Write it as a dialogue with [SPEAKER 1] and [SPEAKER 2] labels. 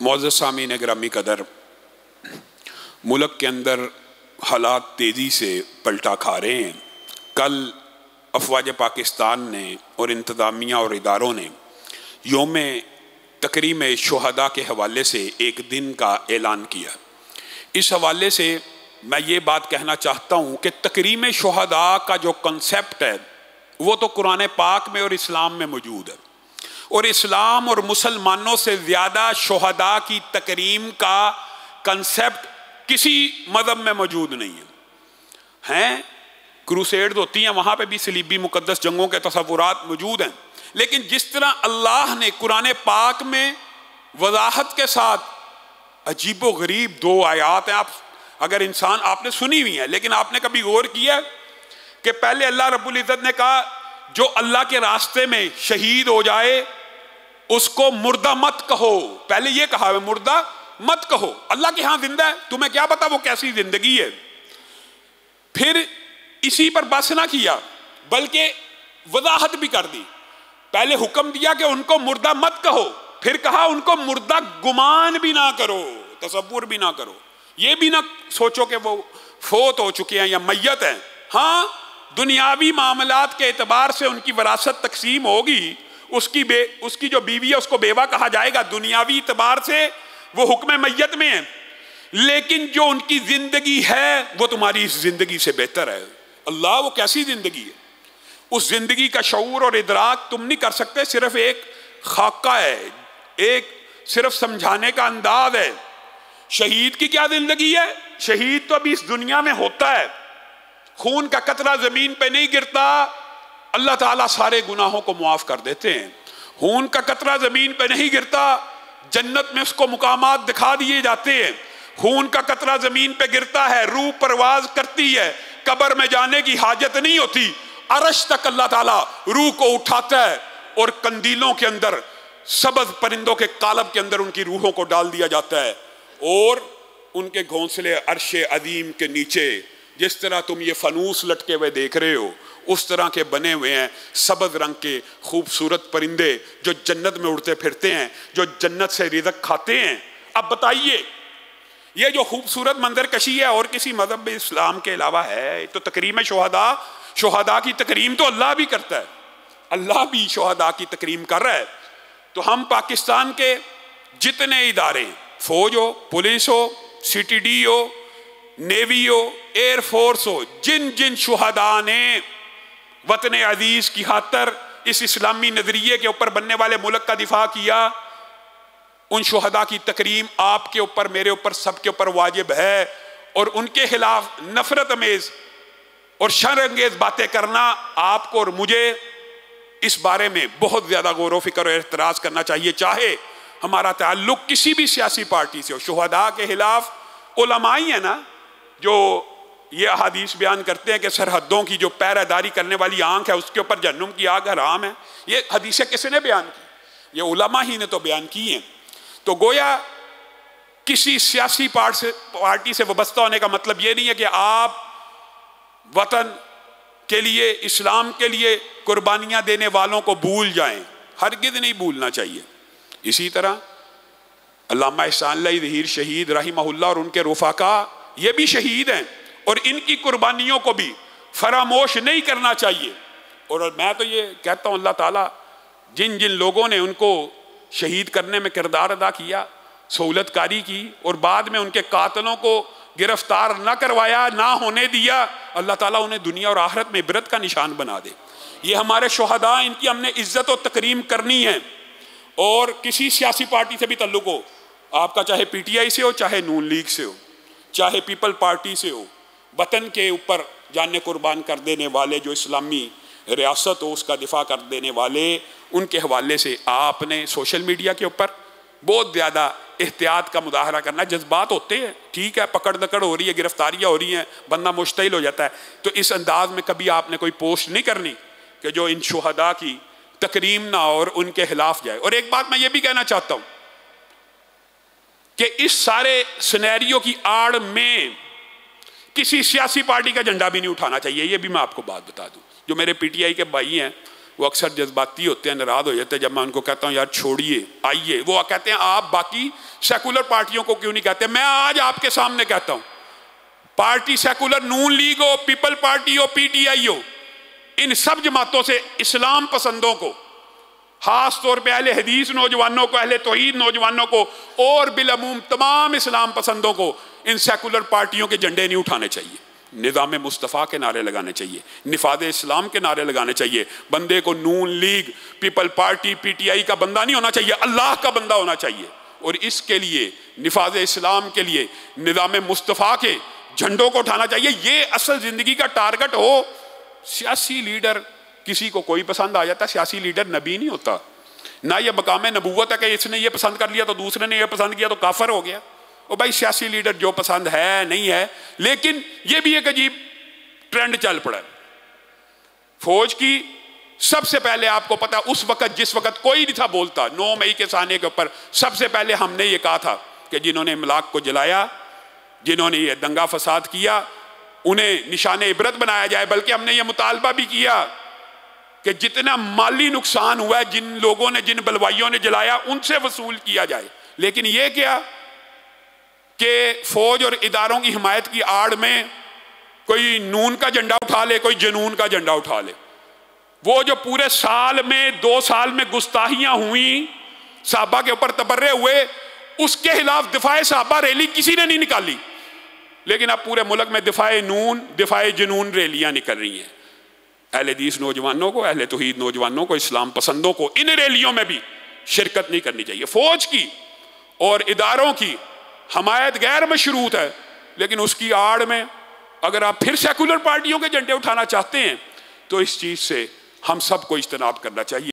[SPEAKER 1] معزز سامعین گرامی قدر، ملک کے اندر حالات تیزی سے پلٹا کھا رہے ہیں۔ کل افواج پاکستان نے اور انتظامیہ اور اداروں نے یوم تکریم شہداء کے حوالے سے ایک دن کا اعلان کیا۔ اس حوالے سے میں یہ بات کہنا چاہتا ہوں کہ تکریم شہداء کا جو کنسیپٹ ہے وہ تو قرآن پاک میں اور اسلام میں موجود ہے، اور اسلام اور مسلمانوں سے زیادہ شہداء کی تکریم کا کنسیپٹ کسی مذہب میں موجود نہیں ہے۔ کروسیڈز ہوتی ہیں، وہاں پہ بھی صلیبی مقدس جنگوں کے تصورات موجود ہیں، لیکن جس طرح اللہ نے قرآن پاک میں وضاحت کے ساتھ عجیب و غریب دو آیات ہیں، اگر انسان آپ نے سنی ہوئی ہیں لیکن آپ نے کبھی غور کیا کہ پہلے اللہ رب العزت نے کہا جو اللہ کے راستے میں شہید ہو جائے اس کو مردہ مت کہو۔ پہلے یہ کہا ہے مردہ مت کہو، اللہ کے ہاں زندہ ہے، تمہیں کیا پتا وہ کیسی زندگی ہے۔ پھر اسی پر بس نہ کیا بلکہ وضاحت بھی کر دی، پہلے حکم دیا کہ ان کو مردہ مت کہو، پھر کہا ان کو مردہ گمان بھی نہ کرو، تصور بھی نہ کرو، یہ بھی نہ سوچو کہ وہ فوت ہو چکے ہیں یا میت ہیں۔ ہاں دنیاوی معاملات کے اعتبار سے ان کی وراثت تقسیم ہوگی، اس کی جو بیوی ہے اس کو بیوہ کہا جائے گا، دنیاوی اعتبار سے وہ حکم میت میں ہے، لیکن جو ان کی زندگی ہے وہ تمہاری اس زندگی سے بہتر ہے۔ اللہ وہ کیسی زندگی ہے، اس زندگی کا شعور اور ادراک تم نہیں کر سکتے، صرف ایک خاکہ ہے، ایک صرف سمجھانے کا انداز ہے۔ شہید کی کیا زندگی ہے؟ شہید تو ابھی اس دنیا میں ہوتا ہے، خون کا قطرہ زمین پہ نہیں گرتا، اللہ تعالیٰ سارے گناہوں کو معاف کر دیتے ہیں۔ خون کا قطرہ زمین پہ نہیں گرتا، جنت میں اس کو مقامات دکھا دیے جاتے ہیں۔ خون کا قطرہ زمین پہ گرتا ہے، روح پرواز کرتی ہے، قبر میں جانے کی حاجت نہیں ہوتی، عرش تک اللہ تعالیٰ روح کو اٹھاتا ہے اور قندیلوں کے اندر، سبز پرندوں کے قالب کے اندر ان کی روحوں کو ڈال دیا جاتا ہے، اور ان کے گھونسلے عرش عظیم کے نیچے جس طرح تم یہ فانوس لٹکے ہوئے دیکھ رہے ہو اس طرح کے بنے ہوئے ہیں سبز رنگ کے خوبصورت پرندے جو جنت میں اڑتے پھرتے ہیں، جو جنت سے رزق کھاتے ہیں۔ اب بتائیے یہ جو خوبصورت منظر کشی ہے اور کسی مذہب اسلام کے علاوہ ہے؟ تو تکریم شہداء کی تکریم تو اللہ بھی کرتا ہے، اللہ بھی شہداء کی تکریم کر رہا ہے۔ تو ہم پاکستان کے جتنے ادارے، فوج ہو، پولیس ہو، سی ٹی ڈی ہو، نیوی ہو، ایئر فورس ہو، جن جن شہداء نے وطن عزیز کی خاطر اس اسلامی نظریے کے اوپر بننے والے ملک کا دفاع کیا، ان شہداء کی تکریم آپ کے اوپر، میرے اوپر، سب کے اوپر واجب ہے، اور ان کے خلاف نفرت امیز اور شر انگیز باتیں کرنا آپ کو اور مجھے اس بارے میں بہت زیادہ غور و فکر اور اعتراض کرنا چاہیے، چاہے ہمارا تعلق کسی بھی سیاسی پارٹی سے ہو۔ شہداء کے خلاف علماء ہی ہیں نا جو یہ احادیث بیان کرتے ہیں کہ سرحدوں کی جو پہرہ داری کرنے والی آنکھ ہے اس کے اوپر جہنم کی آگ حرام ہے۔ یہ حدیثیں کس نے بیان کی؟ یہ علماء ہی نے تو بیان کی ہیں۔ تو گویا کسی سیاسی پارٹی سے وابستہ ہونے کا مطلب یہ نہیں ہے کہ آپ وطن کے لیے، اسلام کے لیے قربانیاں دینے والوں کو بھول جائیں، ہرگز نہیں بھولنا چاہیے۔ اسی طرح علامہ احسان اللہ ظہیر شہید رحمہ اللہ اور ان کے رفقا یہ بھی شہید ہیں، اور ان کی قربانیوں کو بھی فراموش نہیں کرنا چاہیے۔ اور میں تو یہ کہتا ہوں اللہ تعالیٰ جن جن لوگوں نے ان کو شہید کرنے میں کردار ادا کیا، سہولت کاری کی، اور بعد میں ان کے قاتلوں کو گرفتار نہ کروایا، نہ ہونے دیا، اللہ تعالیٰ انہیں دنیا اور آخرت میں عبرت کا نشان بنا دے۔ یہ ہمارے شہداء، ان کی ہم نے عزت و تکریم کرنی ہے، اور کسی سیاسی پارٹی سے بھی تعلق ہو، آپ کا چاہے پی ٹی آئی سے ہو، چاہے نون لیگ سے ہو، چاہے پیپل پارٹی سے ہو، وطن کے اوپر جانیں قربان کر دینے والے، جو اسلامی ریاست ہو اس کا دفاع کر دینے والے، ان کے حوالے سے آپ نے سوشل میڈیا کے اوپر بہت زیادہ احتیاط کا مظاہرہ کرنا۔ جذبات ہوتے ہیں، ٹھیک ہے، پکڑ دکڑ ہو رہی ہے، گرفتاریاں ہو رہی ہیں، بندہ مشتعل ہو جاتا ہے، تو اس انداز میں کبھی آپ نے کوئی پوسٹ نہیں کرنی کہ جو ان شہداء کی تکریم نہ اور ان کے خلاف جائے۔ اور ایک بات میں یہ بھی کہنا چاہتا ہوں کہ اس سارے سینیریو کی آڑ میں کسی سیاسی پارٹی کا جھنڈا بھی نہیں اٹھانا چاہیے۔ یہ بھی میں آپ کو بات بتا دوں، جو میرے پی ٹی آئی کے بھائی ہیں وہ اکثر جذباتی ہوتے ہیں، ناراض ہو جاتے ہیں جب میں ان کو کہتا ہوں یار چھوڑیے آئیے، وہ کہتے ہیں آپ باقی سیکولر پارٹیوں کو کیوں نہیں کہتے؟ میں آج آپ کے سامنے کہتا ہوں، پارٹی سیکولر نون لیگ ہو، پیپل پارٹی ہو، پی ٹی آئی ہو، ان سب جماعتوں سے اسلام پسندوں کو، خاص طور پہ اہل حدیث نوجوانوں کو، اہل توحید نوجوانوں کو، اور بالعموم تمام اسلام پسندوں کو ان سیکولر پارٹیوں کے جھنڈے نہیں اٹھانے چاہیے، نظام مصطفیٰ کے نعرے لگانے چاہیے، نفاذ اسلام کے نعرے لگانے چاہیے۔ بندے کو Noon league, people party, P T I کا بندہ نہیں ہونا چاہیے، اللہ کا بندہ ہونا چاہیے، اور اس کے لیے نفاذ اسلام کے لیے نظام مصطفیٰ کے جھنڈوں کو اٹھانا چاہیے۔ یہ اصل زندگی کا ٹارگٹ ہو۔ سیاسی لیڈر کسی کو کوئی پسند آ جاتا ہے، سیاسی لیڈر نبی نہیں ہوتا، نہ یہ مقام نبوت ہے کہ اس نے یہ پسند کر لیا تو دوسرے نے یہ پسند کیا تو کافر ہو گیا۔ اور بھائی سیاسی لیڈر جو پسند ہے نہیں ہے، لیکن یہ بھی ایک عجیب ٹرینڈ چل پڑا ہے فوج کی۔ سب سے پہلے آپ کو پتا اس وقت جس وقت کوئی نہیں تھا بولتا، 9 مئی کے سانے کے اوپر سب سے پہلے ہم نے یہ کہا تھا کہ جنہوں نے املاک کو جلایا، جنہوں نے یہ دنگا فساد کیا، انہیں نشان عبرت بنایا جائے، بلکہ ہم نے یہ مطالبہ بھی کیا کہ جتنا مالی نقصان ہوا ہے جن لوگوں نے، جن بلوائیوں نے جلایا، ان سے وصول کیا جائے۔ لیکن یہ کیا کہ فوج اور اداروں کی حمایت کی آڑ میں کوئی نون کا جھنڈا اٹھا لے، کوئی جنون کا جھنڈا اٹھا لے۔ وہ جو پورے سال میں 2 سال میں گستاخیاں ہوئیں، صحابہ کے اوپر تبرے ہوئے، اس کے خلاف دفاع صحابہ ریلی کسی نے نہیں نکالی، لیکن اب پورے ملک میں دفاع نون، دفاع جنون ریلیاں نکل رہی ہیں۔ اہل حدیث نوجوانوں کو، اہل توحید نوجوانوں کو، اسلام پسندوں کو ان ریلیوں میں بھی شرکت نہیں کرنی چاہیے۔ فوج کی اور اداروں کی حمایت غیر مشروط ہے، لیکن اس کی آڑ میں اگر آپ پھر سیکولر پارٹیوں کے جھنڈے اٹھانا چاہتے ہیں تو اس چیز سے ہم سب کو اجتناب کرنا چاہیے۔